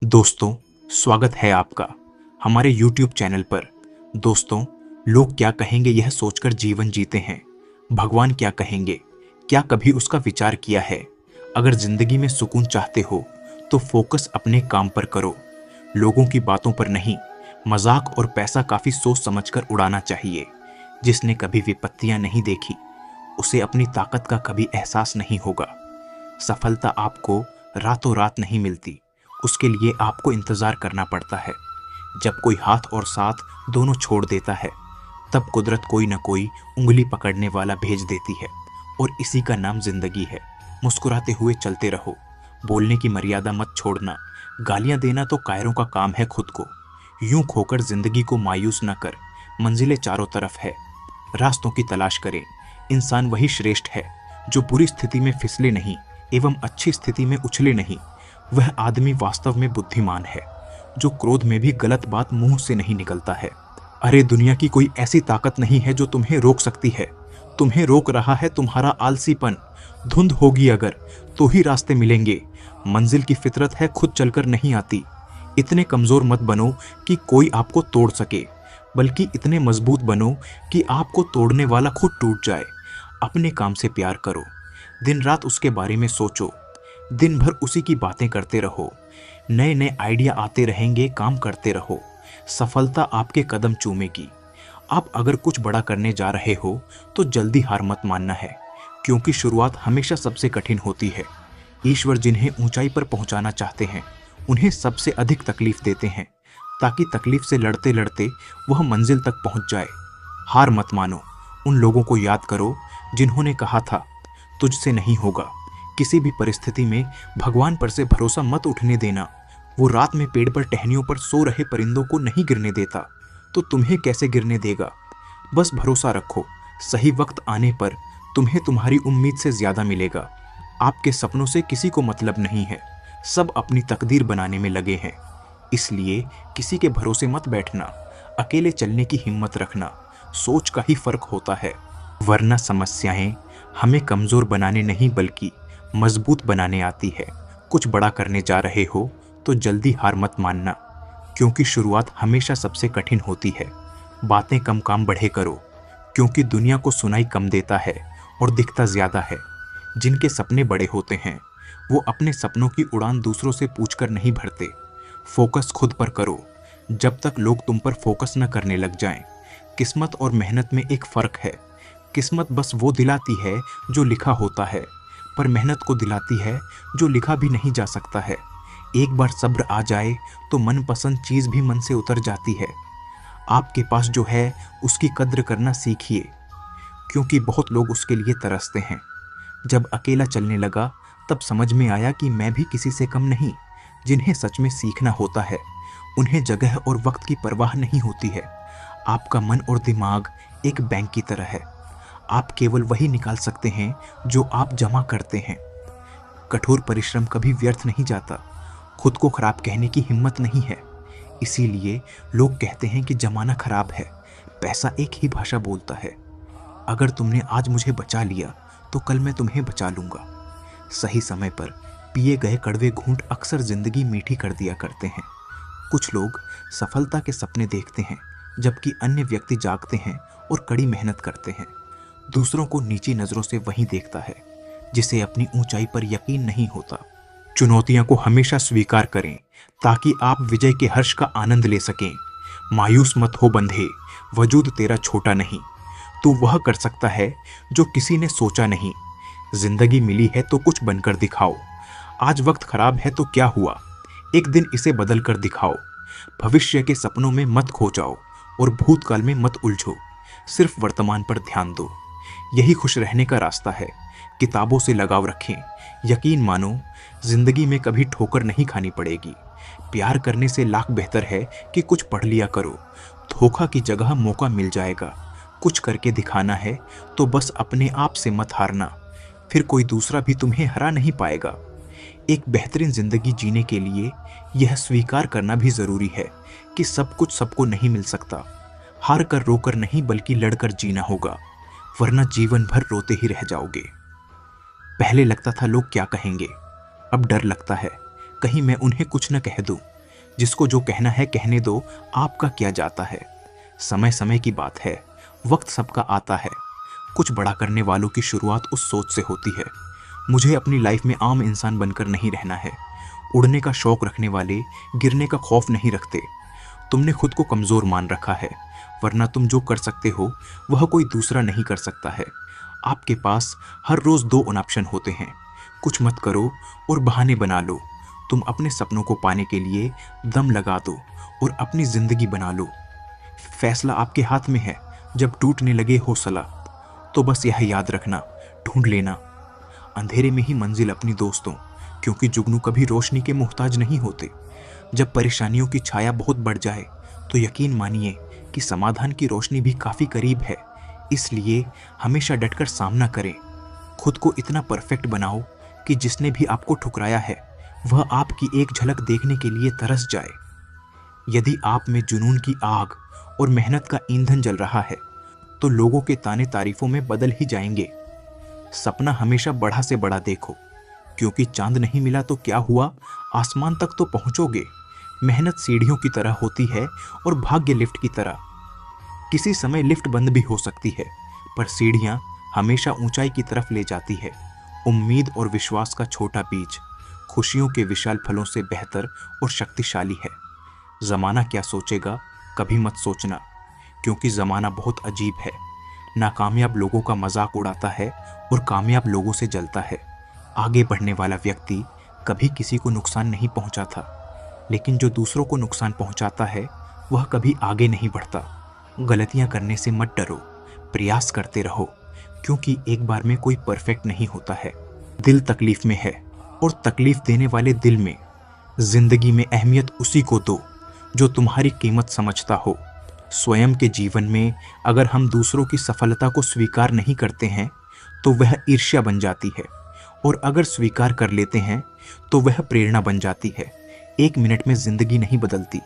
दोस्तों, स्वागत है आपका हमारे YouTube चैनल पर। दोस्तों, लोग क्या कहेंगे यह सोचकर जीवन जीते हैं। भगवान क्या कहेंगे, क्या कभी उसका विचार किया है? अगर जिंदगी में सुकून चाहते हो तो फोकस अपने काम पर करो, लोगों की बातों पर नहीं। मजाक और पैसा काफी सोच समझकर उड़ाना चाहिए। जिसने कभी विपत्तियां नहीं देखी उसे अपनी ताकत का कभी एहसास नहीं होगा। सफलता आपको रातों रात नहीं मिलती, उसके लिए आपको इंतजार करना पड़ता है। जब कोई हाथ और साथ दोनों छोड़ देता है तब कुदरत कोई न कोई उंगली पकड़ने वाला भेज देती है, और इसी का नाम जिंदगी है। मुस्कुराते हुए चलते रहो, बोलने की मर्यादा मत छोड़ना। गालियां देना तो कायरों का काम है, खुद को यूं खोकर जिंदगी को मायूस न कर। मंजिलें चारों तरफ है, रास्तों की तलाश करें। इंसान वही श्रेष्ठ है जो बुरी स्थिति में फिसले नहीं एवं अच्छी स्थिति में उछले नहीं। वह आदमी वास्तव में बुद्धिमान है जो क्रोध में भी गलत बात मुंह से नहीं निकलता है। अरे दुनिया की कोई ऐसी ताकत नहीं है जो तुम्हें रोक सकती है। तुम्हें रोक रहा है तुम्हारा आलसीपन। धुंध होगी अगर तो ही रास्ते मिलेंगे। मंजिल की फितरत है खुद चलकर नहीं आती। इतने कमजोर मत बनो कि कोई आपको तोड़ सके, बल्कि इतने मजबूत बनो कि आपको तोड़ने वाला खुद टूट जाए। अपने काम से प्यार करो, दिन रात उसके बारे में सोचो, दिन भर उसी की बातें करते रहो। नए नए आइडिया आते रहेंगे, काम करते रहो। सफलता आपके कदम चूमेगी। आप अगर कुछ बड़ा करने जा रहे हो तो जल्दी हार मत मानना है, क्योंकि शुरुआत हमेशा सबसे कठिन होती है। ईश्वर जिन्हें ऊंचाई पर पहुंचाना चाहते हैं उन्हें सबसे अधिक तकलीफ देते हैं, ताकि तकलीफ से लड़ते लड़ते वह मंजिल तक पहुंच जाए। हार मत मानो। उन लोगों को याद करो जिन्होंने कहा था तुझसे नहीं होगा। किसी भी परिस्थिति में भगवान पर से भरोसा मत उठने देना। वो रात में पेड़ पर टहनियों पर सो रहे परिंदों को नहीं गिरने देता, तो तुम्हें कैसे गिरने देगा। बस भरोसा रखो, सही वक्त आने पर तुम्हें तुम्हारी उम्मीद से ज्यादा मिलेगा। आपके सपनों से किसी को मतलब नहीं है, सब अपनी तकदीर बनाने में लगे हैं। इसलिए किसी के भरोसे मत बैठना, अकेले चलने की हिम्मत रखना। सोच का ही फर्क होता है, वरना समस्याएं हमें कमजोर बनाने नहीं बल्कि मजबूत बनाने आती है। कुछ बड़ा करने जा रहे हो तो जल्दी हार मत मानना, क्योंकि शुरुआत हमेशा सबसे कठिन होती है। बातें कम, काम बढ़े करो, क्योंकि दुनिया को सुनाई कम देता है और दिखता ज्यादा है। जिनके सपने बड़े होते हैं वो अपने सपनों की उड़ान दूसरों से पूछकर नहीं भरते। फोकस खुद पर करो, जब तक लोग तुम पर फोकस न करने लग जाएं। किस्मत और मेहनत में एक फर्क है। किस्मत बस वो दिलाती है जो लिखा होता है, पर मेहनत को दिलाती है जो लिखा भी नहीं जा सकता है। एक बार सब्र आ जाए तो मनपसंद चीज भी मन से उतर जाती है। आपके पास जो है उसकी कद्र करना सीखिए, क्योंकि बहुत लोग उसके लिए तरसते हैं। जब अकेला चलने लगा तब समझ में आया कि मैं भी किसी से कम नहीं। जिन्हें सच में सीखना होता है उन्हें जगह और वक्त की परवाह नहीं होती है। आपका मन और दिमाग एक बैंक की तरह है, आप केवल वही निकाल सकते हैं जो आप जमा करते हैं। कठोर परिश्रम कभी व्यर्थ नहीं जाता। खुद को खराब कहने की हिम्मत नहीं है। इसीलिए लोग कहते हैं कि जमाना खराब है, पैसा एक ही भाषा बोलता है। अगर तुमने आज मुझे बचा लिया तो कल मैं तुम्हें बचा लूंगा। सही समय पर पिए गए कड़वे घूंट अक्सर जिंदगी मीठी कर दिया करते हैं। कुछ लोग सफलता के सपने देखते हैं, जबकि अन्य व्यक्ति जागते हैं और कड़ी मेहनत करते हैं। दूसरों को नीची नजरों से वही देखता है जिसे अपनी ऊंचाई पर यकीन नहीं होता। चुनौतियों को हमेशा स्वीकार करें ताकि आप विजय के हर्ष का आनंद ले सकें। मायूस मत हो बंधे, वजूद तेरा छोटा नहीं। तू वह कर सकता है जो किसी ने सोचा नहीं। जिंदगी मिली है तो कुछ बनकर दिखाओ। आज वक्त खराब है तो क्या हुआ, एक दिन इसे बदल कर दिखाओ। भविष्य के सपनों में मत खो जाओ और भूतकाल में मत उलझो। सिर्फ वर्तमान पर ध्यान दो, यही खुश रहने का रास्ता है। किताबों से लगाव रखें, यकीन मानो जिंदगी में कभी ठोकर नहीं खानी पड़ेगी। प्यार करने से लाख बेहतर है कि कुछ पढ़ लिया करो। धोखा की जगह मौका मिल जाएगा। कुछ करके दिखाना है तो बस अपने आप से मत हारना, फिर कोई दूसरा भी तुम्हें हरा नहीं पाएगा। एक बेहतरीन जिंदगी जीने के लिए यह स्वीकार करना भी जरूरी है कि सब कुछ सबको नहीं मिल सकता। हार कर रोकर नहीं बल्कि लड़कर जीना होगा, वरना जीवन भर रोते ही रह जाओगे। पहले लगता था लोग क्या कहेंगे, अब डर लगता है कहीं मैं उन्हें कुछ न कह दूं। जिसको जो कहना है कहने दो, आपका क्या जाता है। समय समय की बात है, वक्त सबका आता है। कुछ बड़ा करने वालों की शुरुआत उस सोच से होती है। मुझे अपनी लाइफ में आम इंसान बनकर नहीं रहना है। उड़ने का शौक रखने वाले गिरने का खौफ नहीं रखते। तुमने खुद को कमजोर मान रखा है, वरना तुम जो कर सकते हो वह कोई दूसरा नहीं कर सकता है। आपके पास हर रोज दो ऑप्शन होते हैं, कुछ मत करो और बहाने बना लो। तुम अपने सपनों को पाने के लिए दम लगा दो और अपनी जिंदगी बना लो। फैसला आपके हाथ में है। जब टूटने लगे हौसला, तो बस यह याद रखना, ढूंढ लेना अंधेरे में ही मंजिल अपनी दोस्तों, क्योंकि जुगनू कभी रोशनी के मोहताज नहीं होते। जब परेशानियों की छाया बहुत बढ़ जाए तो यकीन मानिए कि समाधान की रोशनी भी काफी करीब है। इसलिए हमेशा डटकर सामना करें। खुद को इतना परफेक्ट बनाओ कि जिसने भी आपको ठुकराया है वह आपकी एक झलक देखने के लिए तरस जाए। यदि आप में जुनून की आग और मेहनत का ईंधन जल रहा है तो लोगों के ताने तारीफों में बदल ही जाएंगे। सपना हमेशा बड़ा से बड़ा देखो, क्योंकि चांद नहीं मिला तो क्या हुआ, आसमान तक तो पहुंचोगे। मेहनत सीढ़ियों की तरह होती है और भाग्य लिफ्ट की तरह। किसी समय लिफ्ट बंद भी हो सकती है, पर सीढ़ियां हमेशा ऊंचाई की तरफ ले जाती है। उम्मीद और विश्वास का छोटा बीज खुशियों के विशाल फलों से बेहतर और शक्तिशाली है। जमाना क्या सोचेगा कभी मत सोचना, क्योंकि जमाना बहुत अजीब है। नाकामयाब लोगों का मजाक उड़ाता है और कामयाब लोगों से जलता है। आगे बढ़ने वाला व्यक्ति कभी किसी को नुकसान नहीं पहुंचाता, लेकिन जो दूसरों को नुकसान पहुंचाता है वह कभी आगे नहीं बढ़ता। गलतियां करने से मत डरो, प्रयास करते रहो, क्योंकि एक बार में कोई परफेक्ट नहीं होता है। दिल तकलीफ में है और तकलीफ देने वाले दिल में। जिंदगी में अहमियत उसी को दो जो तुम्हारी कीमत समझता हो। स्वयं के जीवन में अगर हम दूसरों की सफलता को स्वीकार नहीं करते हैं तो वह ईर्ष्या बन जाती है, और अगर स्वीकार कर लेते हैं तो वह प्रेरणा बन जाती है। 1 मिनट में जिंदगी नहीं बदलती,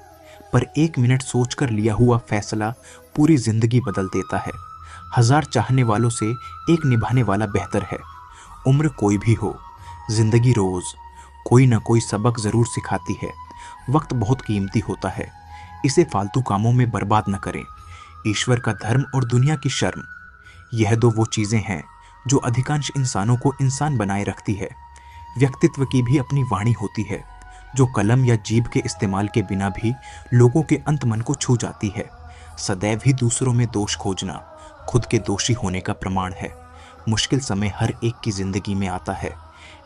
पर 1 मिनट सोचकर लिया हुआ फैसला पूरी जिंदगी बदल देता है। 1000 चाहने वालों से एक निभाने वाला बेहतर है। उम्र कोई भी हो, जिंदगी रोज कोई ना कोई सबक जरूर सिखाती है। वक्त बहुत कीमती होता है, इसे फालतू कामों में बर्बाद न करें। ईश्वर का धर्म और दुनिया की शर्म, यह दो वो चीजें हैं जो अधिकांश इंसानों को इंसान बनाए रखती है। व्यक्तित्व की भी अपनी वाणी होती है, जो कलम या जीभ के इस्तेमाल के बिना भी लोगों के अंत मन को छू जाती है। सदैव ही दूसरों में दोष खोजना खुद के दोषी होने का प्रमाण है। मुश्किल समय हर एक की जिंदगी में आता है,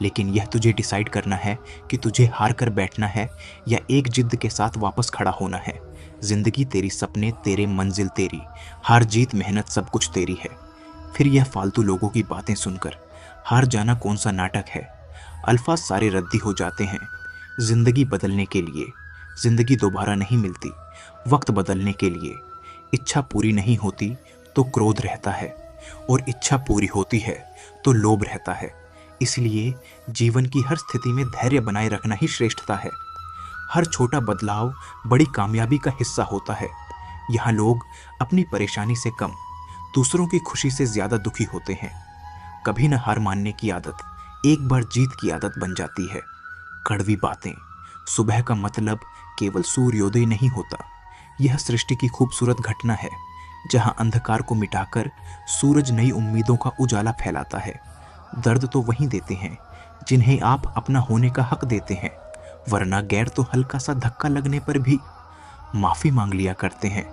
लेकिन यह तुझे डिसाइड करना है कि तुझे हार कर बैठना है या एक जिद के साथ वापस खड़ा होना है। जिंदगी तेरी, सपने तेरे, मंजिल तेरी, हार जीत मेहनत सब कुछ तेरी है। फिर यह फालतू लोगों की बातें सुनकर हार जाना कौन सा नाटक है। अल्फाज सारे रद्दी हो जाते हैं जिंदगी बदलने के लिए। जिंदगी दोबारा नहीं मिलती वक्त बदलने के लिए। इच्छा पूरी नहीं होती तो क्रोध रहता है, और इच्छा पूरी होती है तो लोभ रहता है। इसलिए जीवन की हर स्थिति में धैर्य बनाए रखना ही श्रेष्ठता है। हर छोटा बदलाव बड़ी कामयाबी का हिस्सा होता है। यहाँ लोग अपनी परेशानी से कम दूसरों की खुशी से ज्यादा दुखी होते हैं। कभी न हार मानने की आदत एक बार जीत की आदत बन जाती है। कड़वी बातें, सुबह का मतलब केवल सूर्योदय नहीं होता। यह सृष्टि की खूबसूरत घटना है, जहाँ अंधकार को मिटाकर सूरज नई उम्मीदों का उजाला फैलाता है। दर्द तो वहीं देते हैं जिन्हें आप अपना होने का हक देते हैं, वरना गैर तो हल्का सा धक्का लगने पर भी माफी मांग लिया करते हैं।